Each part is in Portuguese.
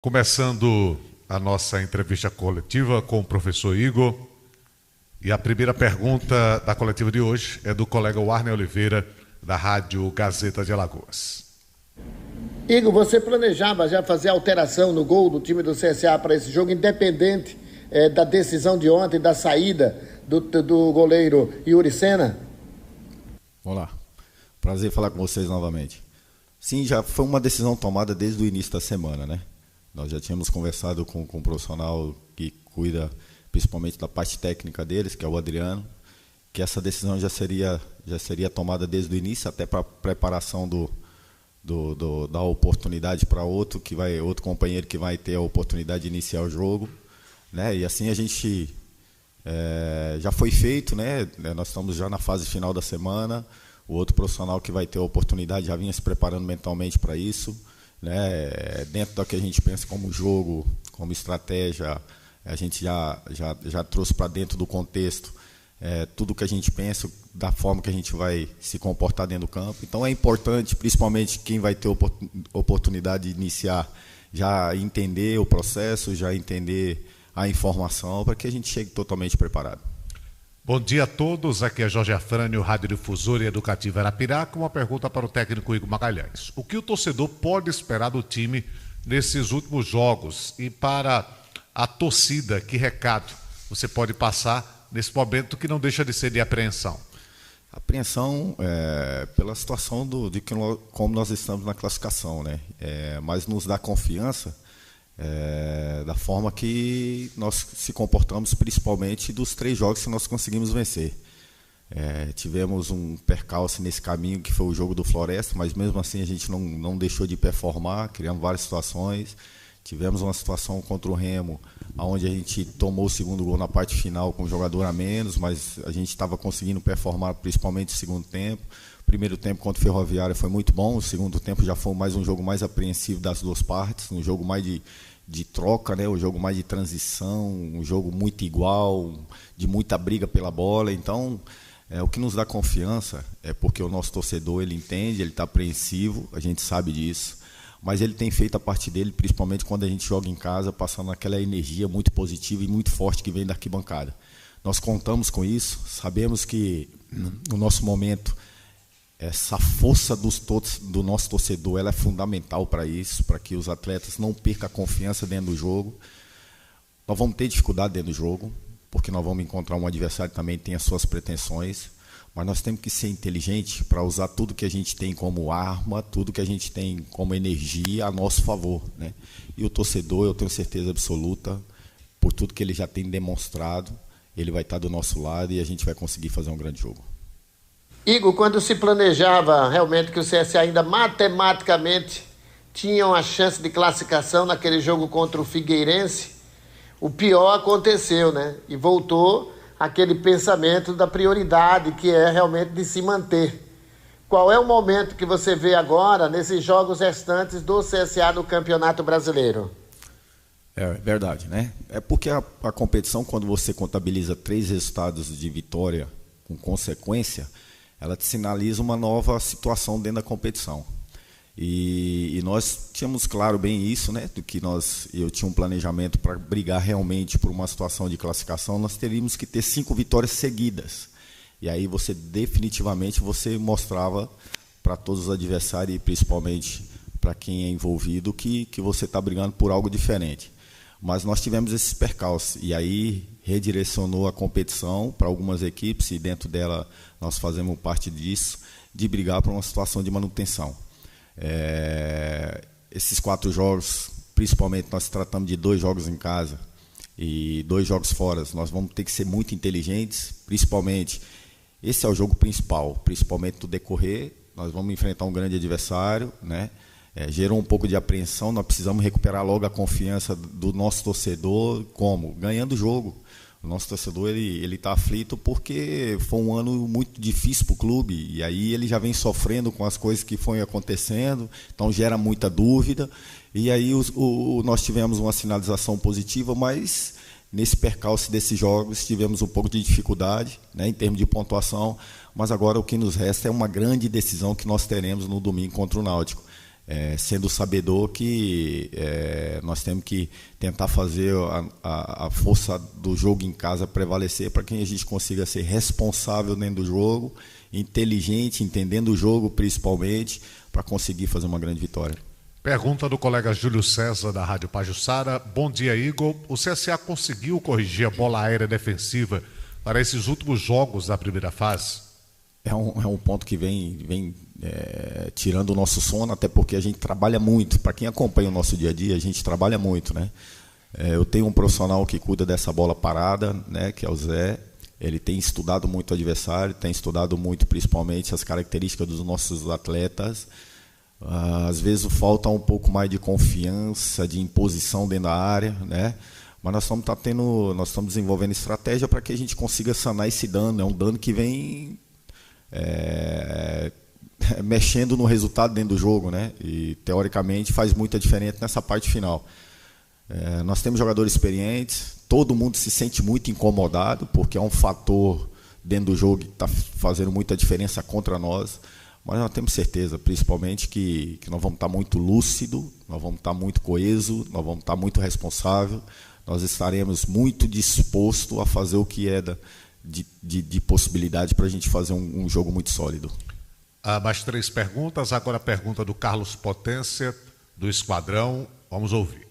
Começando a nossa entrevista coletiva com o professor Igor. E a primeira pergunta da coletiva de hoje é do colega Warner Oliveira, da Rádio Gazeta de Alagoas. Igor, você planejava já fazer alteração no gol do time do CSA para esse jogo, independente da decisão de ontem, da saída do goleiro Yuri Sena? Olá, prazer falar com vocês novamente. Sim, já foi uma decisão tomada desde o início da semana, né? Nós já tínhamos conversado com um profissional que cuida principalmente da parte técnica deles, que é o Adriano, que essa decisão já seria tomada desde o início, até para a preparação da oportunidade para outro companheiro que vai ter a oportunidade de iniciar o jogo, né? E assim a gente já foi feito, né? Nós estamos já na fase final da semana. O outro profissional que vai ter a oportunidade já vinha se preparando mentalmente para isso, né? Dentro do que a gente pensa como jogo, como estratégia, a gente já trouxe para dentro do contexto tudo que a gente pensa, da forma que a gente vai se comportar dentro do campo. Então é importante, principalmente quem vai ter oportunidade de iniciar, já entender o processo, já entender a informação, para que a gente chegue totalmente preparado. Bom dia a todos, aqui é Jorge Afrânio, Radiodifusora e Educativa Arapiraca, com uma pergunta para o técnico Igor Magalhães. O que o torcedor pode esperar do time nesses últimos jogos? E para a torcida, que recado você pode passar nesse momento que não deixa de ser de apreensão? Apreensão pela situação como nós estamos na classificação, né? Mas nos dá confiança da forma que nós se comportamos, principalmente dos 3 jogos que nós conseguimos vencer. Tivemos um percalço nesse caminho, que foi o jogo do Floresta, mas mesmo assim a gente não deixou de performar, criando várias situações. Tivemos uma situação contra o Remo, onde a gente tomou o segundo gol na parte final com um jogador a menos, mas a gente estava conseguindo performar, principalmente no segundo tempo. O primeiro tempo contra o Ferroviária foi muito bom, o segundo tempo já foi mais um jogo mais apreensivo das duas partes, um jogo mais de troca, né? Um jogo mais de transição, um jogo muito igual, de muita briga pela bola. Então, o que nos dá confiança é porque o nosso torcedor, ele entende, ele está apreensivo, a gente sabe disso, mas ele tem feito a parte dele, principalmente quando a gente joga em casa, passando aquela energia muito positiva e muito forte que vem da arquibancada. Nós contamos com isso, sabemos que no nosso momento essa força do nosso torcedor, ela é fundamental para isso, para que os atletas não percam a confiança dentro do jogo. Nós vamos ter dificuldade dentro do jogo, porque nós vamos encontrar um adversário que também tem as suas pretensões, mas nós temos que ser inteligentes para usar tudo que a gente tem como arma, tudo que a gente tem como energia a nosso favor, né? E o torcedor, eu tenho certeza absoluta, por tudo que ele já tem demonstrado, ele vai estar do nosso lado e a gente vai conseguir fazer um grande jogo. Igor, quando se planejava realmente que o CSA ainda matematicamente tinha uma chance de classificação naquele jogo contra o Figueirense, o pior aconteceu, né? E voltou aquele pensamento da prioridade, que é realmente de se manter. Qual é o momento que você vê agora nesses jogos restantes do CSA no Campeonato Brasileiro? É verdade, né? É porque a competição, quando você contabiliza 3 resultados de vitória com consequência, ela te sinaliza uma nova situação dentro da competição. E nós tínhamos claro bem isso, né? Do que eu tinha um planejamento para brigar realmente por uma situação de classificação, nós teríamos que ter 5 vitórias seguidas. E aí definitivamente você mostrava para todos os adversários e principalmente para quem é envolvido que você está brigando por algo diferente. Mas nós tivemos esses percalços e aí redirecionou a competição para algumas equipes e dentro dela nós fazemos parte disso, de brigar por uma situação de manutenção. Esses 4 jogos, principalmente nós tratamos de 2 jogos em casa e 2 jogos fora, nós vamos ter que ser muito inteligentes, principalmente, esse é o jogo principal, principalmente do decorrer, nós vamos enfrentar um grande adversário, né? Gerou um pouco de apreensão, nós precisamos recuperar logo a confiança do nosso torcedor, como? Ganhando o jogo. O nosso torcedor ele está aflito porque foi um ano muito difícil para o clube e aí ele já vem sofrendo com as coisas que foram acontecendo, então gera muita dúvida. E aí nós tivemos uma sinalização positiva, mas nesse percalço desses jogos tivemos um pouco de dificuldade, né, em termos de pontuação, mas agora o que nos resta é uma grande decisão que nós teremos no domingo contra o Náutico. sendo sabedor que nós temos que tentar fazer a força do jogo em casa prevalecer para que a gente consiga ser responsável dentro do jogo, inteligente, entendendo o jogo principalmente, para conseguir fazer uma grande vitória. Pergunta do colega Júlio César, da Rádio Pajuçara. Bom dia, Igor. O CSA conseguiu corrigir a bola aérea defensiva para esses últimos jogos da primeira fase? É um ponto que vem tirando o nosso sono, até porque a gente trabalha muito. Para quem acompanha o nosso dia a dia, a gente trabalha muito, né? Eu tenho um profissional que cuida dessa bola parada, né, que é o Zé. Ele tem estudado muito o adversário, tem estudado muito principalmente as características dos nossos atletas. Às vezes falta um pouco mais de confiança, de imposição dentro da área, né? Mas nós estamos desenvolvendo estratégia para que a gente consiga sanar esse dano. É um dano que vem mexendo no resultado dentro do jogo, né? E teoricamente faz muita diferença nessa parte final. Nós temos jogadores experientes, todo mundo se sente muito incomodado, porque é um fator dentro do jogo que está fazendo muita diferença contra nós. Mas nós temos certeza, principalmente, que nós vamos estar muito lúcido, nós vamos estar muito coeso, nós vamos estar muito responsável, nós estaremos muito dispostos a fazer o que é de possibilidade para a gente fazer um jogo muito sólido. Mais 3 perguntas. Agora a pergunta do Carlos Potência, do Esquadrão. Vamos ouvir.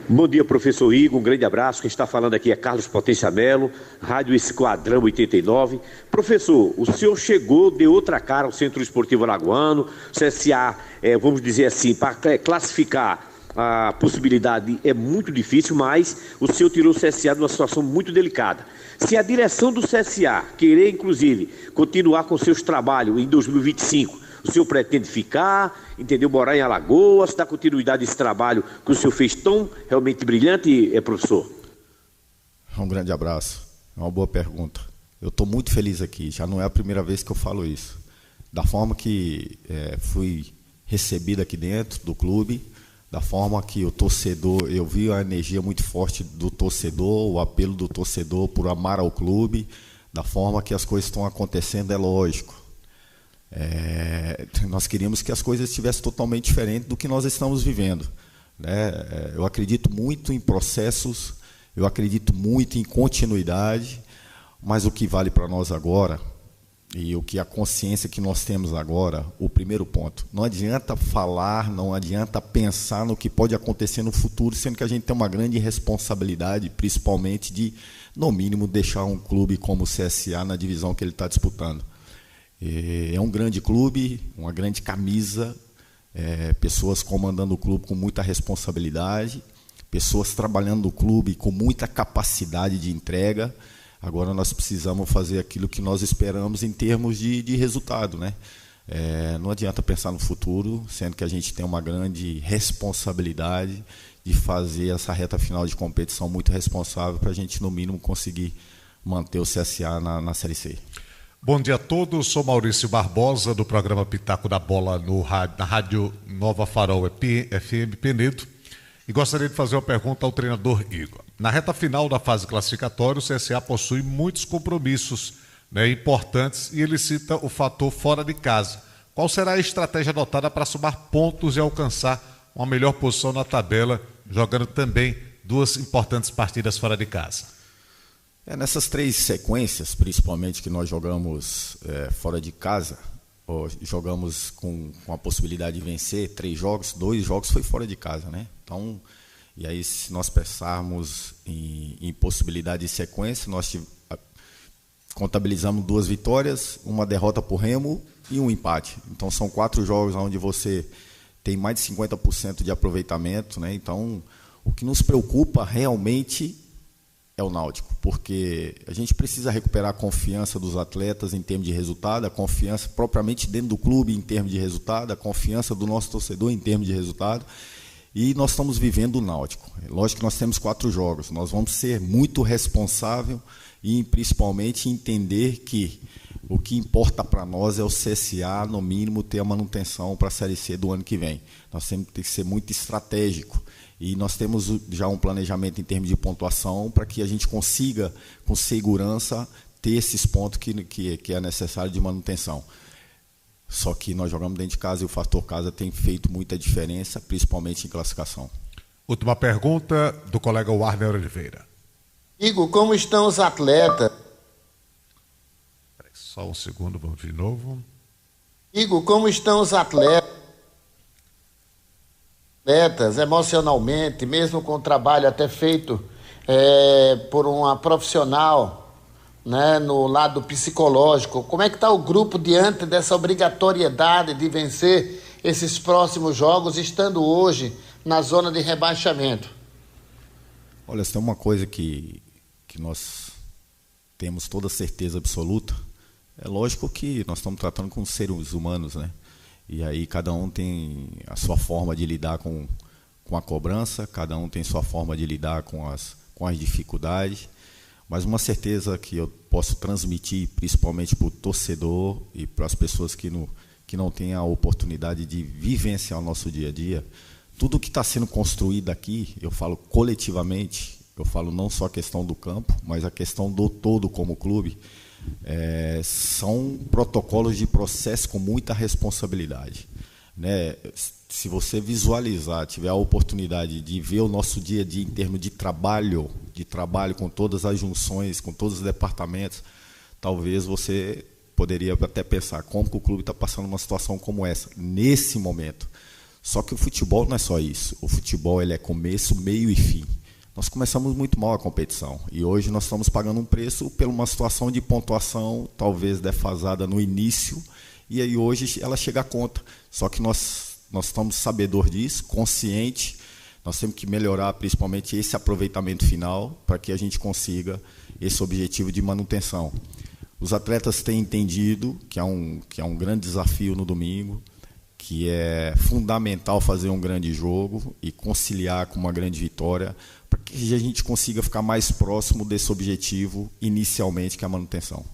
Bom dia, professor Igor, um grande abraço. Quem está falando aqui é Carlos Potência Melo, Rádio Esquadrão 89. Professor, o senhor chegou de outra cara ao Centro Esportivo Alagoano, CSA, vamos dizer assim, para classificar a possibilidade é muito difícil, mas o senhor tirou o CSA de uma situação muito delicada. Se a direção do CSA querer, inclusive, continuar com seus trabalhos em 2025, o senhor pretende ficar, entendeu? Morar em Alagoas, dar continuidade a esse trabalho que o senhor fez tão realmente brilhante, professor? Um grande abraço. É uma boa pergunta. Eu estou muito feliz aqui. Já não é a primeira vez que eu falo isso. Da forma que fui recebido aqui dentro do clube, da forma que o torcedor, eu vi a energia muito forte do torcedor, o apelo do torcedor por amar ao clube, da forma que as coisas estão acontecendo, é lógico. Nós queríamos que as coisas estivessem totalmente diferentes do que nós estamos vivendo, né? Eu acredito muito em processos, eu acredito muito em continuidade, mas o que vale para nós agora, e o que a consciência que nós temos agora, o primeiro ponto, não adianta falar, não adianta pensar no que pode acontecer no futuro, sendo que a gente tem uma grande responsabilidade, principalmente de, no mínimo, deixar um clube como o CSA na divisão que ele está disputando. É um grande clube, uma grande camisa, pessoas comandando o clube com muita responsabilidade, pessoas trabalhando no clube com muita capacidade de entrega. Agora nós precisamos fazer aquilo que nós esperamos em termos de resultado, né? Não adianta pensar no futuro, sendo que a gente tem uma grande responsabilidade de fazer essa reta final de competição muito responsável para a gente, no mínimo, conseguir manter o CSA na Série C. Bom dia a todos, sou Maurício Barbosa, do programa Pitaco da Bola na Rádio Nova Farol FM Penedo, e gostaria de fazer uma pergunta ao treinador Igor. Na reta final da fase classificatória, o CSA possui muitos compromissos, né, importantes, e ele cita o fator fora de casa. Qual será a estratégia adotada para somar pontos e alcançar uma melhor posição na tabela, jogando também 2 importantes partidas fora de casa? Nessas 3 sequências, principalmente que nós jogamos fora de casa, jogamos com a possibilidade de vencer 3 jogos, 2 jogos foi fora de casa, né? Então, e aí se nós pensarmos em possibilidade de sequência, nós contabilizamos 2 vitórias, 1 derrota por Remo e 1 empate. Então são 4 jogos onde você tem mais de 50% de aproveitamento, né? Então, o que nos preocupa realmente é o Náutico, porque a gente precisa recuperar a confiança dos atletas em termos de resultado, a confiança propriamente dentro do clube em termos de resultado, a confiança do nosso torcedor em termos de resultado, e nós estamos vivendo o Náutico. Lógico que nós temos 4 jogos, nós vamos ser muito responsáveis e principalmente entender que o que importa para nós é o CSA, no mínimo, ter a manutenção para a Série C do ano que vem. Nós temos que ser muito estratégico. E nós temos já um planejamento em termos de pontuação para que a gente consiga, com segurança, ter esses pontos que é necessário de manutenção. Só que nós jogamos dentro de casa e o fator casa tem feito muita diferença, principalmente em classificação. Última pergunta do colega Warner Oliveira. Igor, como estão os atletas? Só um segundo, vamos de novo. Igor, como estão os atletas emocionalmente, mesmo com o trabalho até feito por uma profissional, né, no lado psicológico? Como é que está o grupo diante dessa obrigatoriedade de vencer esses próximos jogos, estando hoje na zona de rebaixamento? Olha, se tem uma coisa que nós temos toda certeza absoluta, é lógico que nós estamos tratando com seres humanos, né? E aí cada um tem a sua forma de lidar com a cobrança, cada um tem sua forma de lidar com as dificuldades, mas uma certeza que eu posso transmitir, principalmente para o torcedor e para as pessoas que não têm a oportunidade de vivenciar o nosso dia a dia, tudo que está sendo construído aqui, eu falo coletivamente, eu falo não só a questão do campo, mas a questão do todo como clube, são protocolos de processo com muita responsabilidade, né? Se você visualizar, tiver a oportunidade de ver o nosso dia a dia em termos de trabalho com todas as junções, com todos os departamentos, talvez você poderia até pensar como que o clube está passando uma situação como essa, nesse momento. Só que o futebol não é só isso. O futebol ele é começo, meio e fim. Nós começamos muito mal a competição e hoje nós estamos pagando um preço por uma situação de pontuação talvez defasada no início, e aí hoje ela chega à conta. Só que nós estamos sabedor disso, consciente, nós temos que melhorar principalmente esse aproveitamento final para que a gente consiga esse objetivo de manutenção. Os atletas têm entendido que é um grande desafio no domingo, que é fundamental fazer um grande jogo e conciliar com uma grande vitória para que a gente consiga ficar mais próximo desse objetivo inicialmente, que é a manutenção.